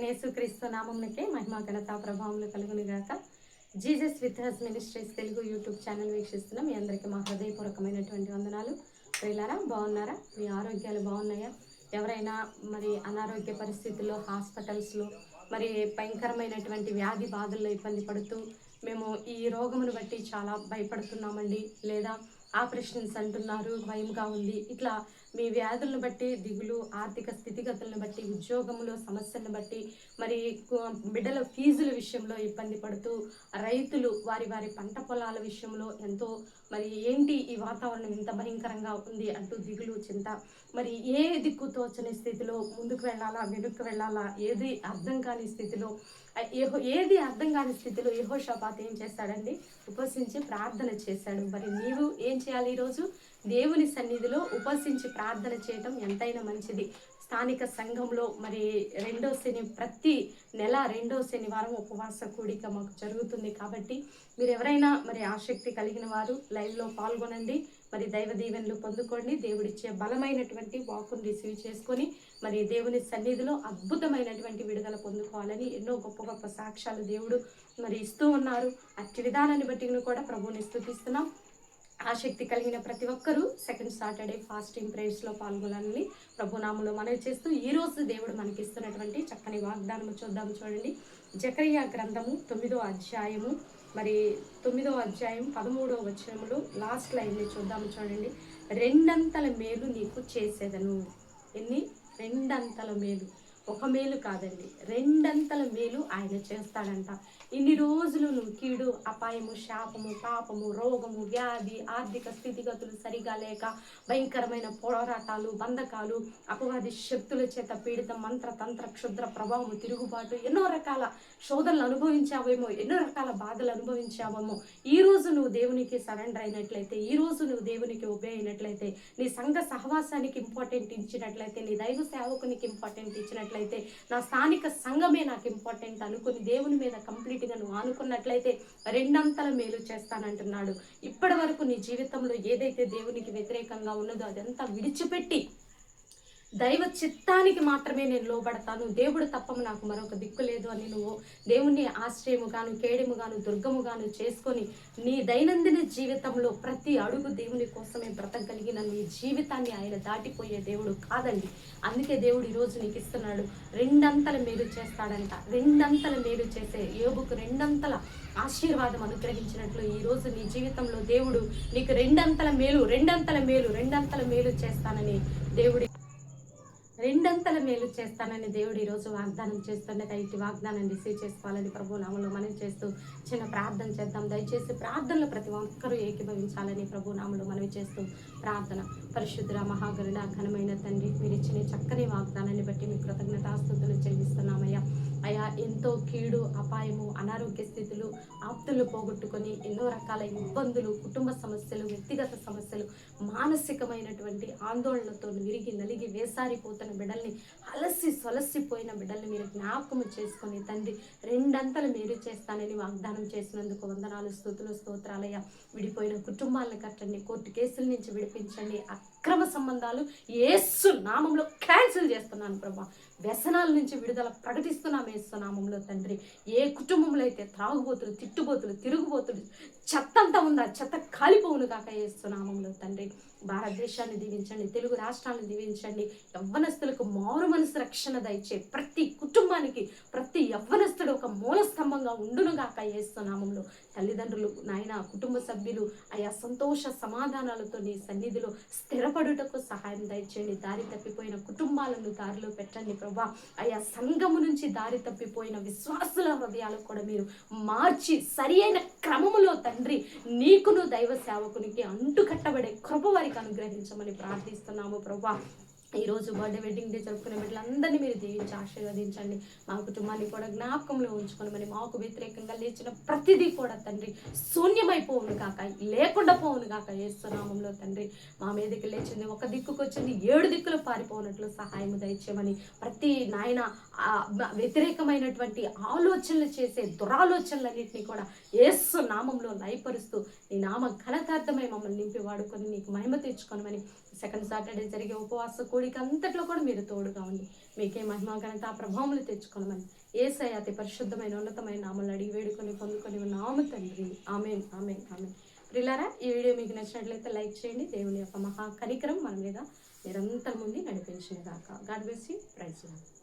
నజరేయుడైన యేసుక్రీస్తు నామమునకే మహిమ ఘనత ప్రభావములు కలుగును గాక. Jesus with has ministries Telugu YouTube channel వీక్షిస్తున్న మీ అందరికీ మా హృదయపూర్వకమైనటువంటి వందనాలు. ప్రియులారా, బాగున్నారా? మీ ఆరోగ్యాలు బాగున్నాయా? ఎవరైనా మరి అనారోగ్య పరిస్థితుల్లో హాస్పిటల్స్లో మరి భయంకరమైనటువంటి వ్యాధి బాధల్లో ఇబ్బంది పడుతూ మేము ఈ రోగమును బట్టి చాలా భయపడుతున్నామండి, లేదా ఆపరేషన్స్ అంటున్నారు, భయంగా ఉంది, ఇట్లా మీ వ్యాధులను బట్టి దిగులు, ఆర్థిక స్థితిగతులను బట్టి, ఉద్యోగంలో సమస్యలను బట్టి, మరి బిడ్డల ఫీజుల విషయంలో ఇబ్బంది పడుతూ, రైతులు వారి వారి పంట పొలాల విషయంలో ఎంతో మరి ఏంటి ఈ వాతావరణం ఇంత భయంకరంగా ఉంది అంటూ దిగులు, చింత, మరి ఏ దిక్కు తోచని స్థితిలో ముందుకు వెళ్ళాలా వెనుక్కు వెళ్ళాలా ఏది అర్థం కాని స్థితిలో యెహోషాపాతు ఏం చేశాడండి? ఉపవసించి ప్రార్థన చేశాడు. మరి నీవు ఏం చేయాలి? ఈరోజు దేవుని సన్నిధిలో ఉపవసించి ప్రార్థన చేయటం ఎంతైనా మంచిది. స్థానిక సంఘంలో మరి ప్రతి నెల 2వ శనివారం ఉపవాస కూడిక మాకు జరుగుతుంది. కాబట్టి మీరు ఎవరైనా మరి ఆసక్తి కలిగిన వారు లైవ్లో పాల్గొనండి. మరి దైవ దీవెనలు పొందుకోండి. దేవుడిచ్చే బలమైనటువంటి వాక్కును రిసీవ్ చేసుకొని మరి దేవుని సన్నిధిలో అద్భుతమైనటువంటి విడుదల పొందుకోవాలని ఎన్నో గొప్ప గొప్ప సాక్ష్యాలు దేవుడు మరి ఇస్తూ ఉన్నారు. అట్టి విధానాన్ని బట్టి కూడా ప్రభువుని స్తుతిస్తున్నాం. ఆసక్తి కలిగిన ప్రతి ఒక్కరూ సెకండ్ సాటర్డే ఫాస్టింగ్ ప్రేయర్స్లో పాల్గొనాలని ప్రభునామంలో మనవి చేస్తూ ఈరోజు దేవుడు మనకి ఇస్తున్నటువంటి చక్కని వాగ్దానం చూద్దాం. చూడండి, జకరియా గ్రంథము 9వ అధ్యాయము మరి 9వ అధ్యాయం 13వ వచనములు లాస్ట్ లైన్ని చూద్దాము. చూడండి, 2 మేలు నీకు చేసేదను. ఎన్ని? 2 మేలు. ఒక మేలు కాదండి, 2 మేలు ఆయన చేస్తాడంట. ఇన్ని రోజులు నువ్వు కీడు, అపాయము, శాపము, పాపము, రోగము, వ్యాధి, ఆర్థిక స్థితిగతులు సరిగా లేక భయంకరమైన పోరాటాలు, బంధకాలు, అపవాది శక్తుల చేత పీడితం, మంత్ర తంత్ర క్షుద్ర ప్రభావము, తిరుగుబాటు, ఎన్నో రకాల శోధనలు అనుభవించావేమో, ఎన్నో రకాల బాధలు అనుభవించావేమో. ఈ రోజు నువ్వు దేవునికి సరెండర్ అయినట్లయితే, ఈ రోజు నువ్వు దేవునికి ఒబే అయినట్లయితే, నీ సంఘ సహవాసానికి ఇంపార్టెంట్ ఇచ్చినట్లయితే, నీ దైవ సేవకునికి ఇంపార్టెంట్ ఇచ్చినట్లయితే, నా స్థానిక సంఘమే నాకు ఇంపార్టెంట్ అనుకుని దేవుని మీద కంప్లీట్గా నువ్వు అనుకున్నట్లయితే 2 మేలు చేస్తానంటున్నాడు. ఇప్పటి వరకు నీ జీవితంలో ఏదైతే దేవునికి వ్యతిరేకంగా ఉన్నదో అదంతా విడిచిపెట్టి దైవ చిత్తానికి మాత్రమే నేను లోబడతాను, దేవుడు తప్ప నాకు మరొక దిక్కు లేదు అని నువ్వు దేవుణ్ణి ఆశ్రయముగాను, కేడముగాను, దుర్గముగాను చేసుకొని నీ దైనందిన జీవితంలో ప్రతి అడుగు దేవుని కోసమే బ్రతకగలిగిన నీ జీవితాన్ని ఆయన దాటిపోయే దేవుడు కాదండి. అందుకే దేవుడు ఈరోజు నీకు ఇస్తున్నాడు. 2 మేలు చేస్తాడంట. 2 మేలు చేసే యోబుకు 2 ఆశీర్వాదం అనుగ్రహించినట్లు ఈరోజు నీ జీవితంలో దేవుడు నీకు 2 మేలు చేస్తానని దేవుడి 2 మేలు చేస్తానని దేవుడు ఈరోజు వాగ్దానం చేస్తుండగా ఇటు వాగ్దానం రిసీవ్ చేసుకోవాలని ప్రభు నామంలో మనం చేస్తూ చిన్న ప్రార్థన చేద్దాం. దయచేసి ప్రార్థనలో ప్రతి ఒక్కరూ ఏకీభవించాలని ప్రభు నామంలో మనవి చేస్తూ ప్రార్థన. పరిశుద్ధుల మహాగరుడ ఘనమైన తండ్రి, మీరు ఇచ్చిన చక్కని వాగ్దానాన్ని బట్టి మీ కృతజ్ఞతాస్తుతులు చెల్లిస్తున్నామయ్యా. అయ్యా, ఎంతో కీడు, అపాయము, అనారోగ్య స్థితులు, ఆప్తులు పోగొట్టుకొని ఎన్నో రకాల ఇబ్బందులు, కుటుంబ సమస్యలు, వ్యక్తిగత సమస్యలు, మానసికమైనటువంటి ఆందోళనతో విరిగి నలిగి వేసారిపోతున్న బిడ్డల్ని, అలసి సొలసిపోయిన బిడ్డల్ని మీరు జ్ఞాపకము చేసుకొని తండ్రి 2 మేలు చేస్తానని వాగ్దానం చేసినందుకు వందనాలు, స్తుతులు, స్తోత్రాలయ్యా. విడిపోయిన కుటుంబాలను కట్టండి, కోర్టు కేసుల నుంచి విడిపించండి, అక్రమ సంబంధాలు యేసు నామంలో క్యాన్సిల్ చేస్తున్నాను ప్రభా. వ్యసనాల నుంచి విడుదల ప్రకటిస్తున్నాం యేసు నామంలో తండ్రి. ఏ కుటుంబంలో అయితే త్రాగుబోతులు, తిట్టుబోతులు, తిరుగుబోతులు, చెత్త అంతా ఉందా, చెత్త కాలిపోవును కాక యేసు నామంలో తండ్రి. భారతదేశాన్ని దీవించండి, తెలుగు రాష్ట్రాలను దీవించండి. యవ్వనస్తులకు మారు మనసు రక్షణ దయచే ప్రతి కుటుంబానికి ప్రతి యవ్వనస్తుడు ఒక మూల స్తంభంగా ఉండునుగాక యేసు నామంలో. తల్లిదండ్రులు నాయన, కుటుంబ సభ్యులు అయా సంతోష సమాధానాలతో నీ సన్నిధిలో స్థిరపడుటకు సహాయం దయచేయండి. దారి తప్పిపోయిన కుటుంబాలను దారిలో పెట్టండి ప్రభా. అయా సంఘము నుంచి దారి తప్పిపోయిన విశ్వాసుల హృదయాలకు కూడా మీరు మార్చి సరి అయిన క్రమములో తండ్రి నీకును దైవ సేవకునికి అంటుకట్టబడే కృప వారికి అనుగ్రహించమని ప్రార్థిస్తున్నాము ప్రభా. ఈరోజు బర్త్డే, వెడ్డింగ్ డే జరుపుకునే బిడ్డలందరినీ మీరు దీవించి ఆశీర్వదించండి. మా కుటుంబాన్ని కూడా జ్ఞాపకంలో ఉంచుకొని మరి మాకు వ్యతిరేకంగా లేచిన ప్రతిదీ కూడా తండ్రి శూన్యమైపోవును కాక, లేకుండా పోవును కాక యేసు నామంలో తండ్రి. మా మీదకి లేచింది ఒక దిక్కుకు వచ్చింది 7 దిక్కులు పారిపోనట్లు సహాయం దయచేయమని, ప్రతి నాయన వ్యతిరేకమైనటువంటి ఆలోచనలు చేసే దురాలోచనలన్నింటినీ కూడా యేసు నామంలో లయపరుస్తూ నీ నామ ఘనతార్థమై మమ్మల్ని నింపి వాడుకొని నీకు మహిమ తెచ్చుకోనమని సెకండ్ సాటర్డే జరిగే ఉపవాస కూడి కూడిక అంతట్లో కూడా మీరు తోడుగా ఉండి మీకే మహిమ ఘనత ప్రభావములు తెచ్చుకోమని యేసయ్య అతి పరిశుద్ధమైన ఉన్నతమైన నామములు అడిగి వేడుకొని పొందుకొని ఉన్నాము తండ్రి. ఆమేన్, ఆమేన్, ఆమేన్. ప్రియులారా, ఈ వీడియో మీకు నచ్చినట్లయితే లైక్ చేయండి. దేవుని యొక్క మహా కనికరం మన మీద నిరంతరం ఉండి నడిపించిన గాక. God bless you. Praise lord.